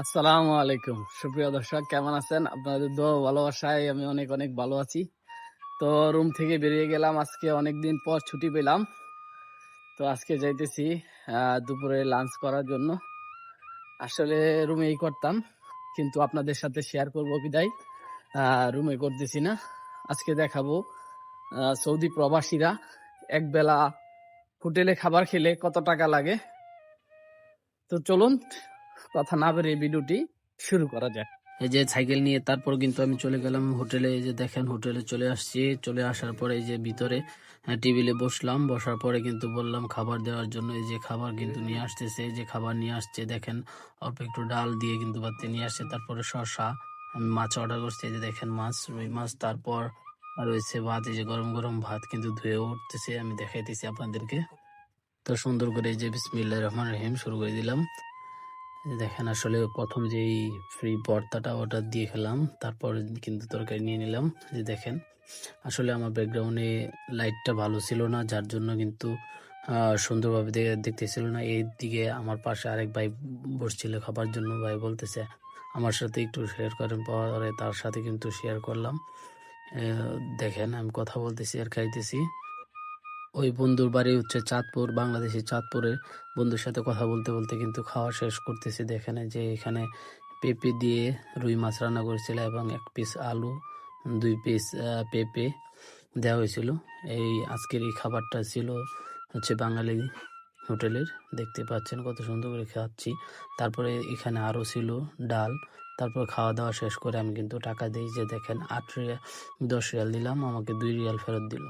আসসালামু আলাইকুম সুপ্রিয় দর্শক, কেমন আছেন? আপনাদের দোয়া ও ভালোবাসায় আমি অনেক অনেক ভালো আছি। তো রুম থেকে বেরিয়ে গেলাম, আজকে অনেকদিন পর ছুটি পেলাম। তো আজকে যাইতেছি দুপুরে লাঞ্চ করার জন্য। আসলে রুমেই করতাম, কিন্তু আপনাদের সাথে শেয়ার করবো বিদায় রুমে করতেছি না। আজকে দেখাবো সৌদি প্রবাসীরা একবেলা হোটেলে খাবার খেলে কত টাকা লাগে। তো চলুন কথা না বেরিয়ে ভিডিওটি শুরু করা যাক। এই যে সাইকেল নিয়ে তারপর কিন্তু আমি চলে গেলাম হোটেলে। এই যে দেখেন হোটেলে চলে আসছি। চলে আসার পরে এই যে ভিতরে টেবিলে বসলাম। বসার পরে কিন্তু বললাম খাবার দেওয়ার জন্য। এই যে খাবার কিন্তু নিয়ে আসতেছে। এই যে খাবার নিয়ে আসছে দেখেন, অল্প একটু ডাল দিয়ে কিন্তু বাড়তে নিয়ে আসছে। তারপরে শসা, আমি মাছ অর্ডার করছি। এই যে দেখেন মাছ, রুই মাছ। তারপর রয়েছে ভাত, এই যে গরম গরম ভাত কিন্তু ধুয়ে উঠতেছে, আমি দেখাইতেছি আপনাদেরকে। তো সুন্দর করে এই যে বিসমিল্লাহির রহমানির রহিম শুরু করে দিলাম। দেখেন আসলে প্রথম যেই ফ্রি ভর্তাটা ওটা দিয়ে খেলাম, তারপর কিন্তু তরকারি নিয়ে নিলাম। যে দেখেন আসলে আমার ব্যাকগ্রাউন্ডে লাইটটা ভালো ছিল না, যার জন্য কিন্তু সুন্দরভাবে দেখতেছিল না। এই দিকে আমার পাশে আরেক ভাই বসছিল খাবার জন্য। ভাই বলতেছে আমার সাথে একটু শেয়ার করেন, পরে তার সাথে কিন্তু শেয়ার করলাম। দেখেন আমি কথা বলতেছি আর খাইতেছি। ওই বন্ধুর বাড়ি হচ্ছে চাঁদপুর, বাংলাদেশের চাঁদপুরের। বন্ধুর সাথে কথা বলতে বলতে কিন্তু খাওয়া শেষ করতেছি। দেখেন এই যে এখানে পেঁপে দিয়ে রুই মাছ রান্না করেছিল এবং 1 পিস আলু, 2 পিস পেঁপে দেওয়া হয়েছিল। এই আজকের এই খাবারটা ছিল হচ্ছে বাঙালি হোটেলের। দেখতে পাচ্ছেন কত সুন্দর করে খাচ্ছি। তারপরে এখানে আরও ছিল ডাল। তারপর খাওয়া দাওয়া শেষ করে আমি কিন্তু টাকা দিই। যে দেখেন 10 রিয়াল দিলাম, আমাকে 2 রিয়াল ফেরত দিল।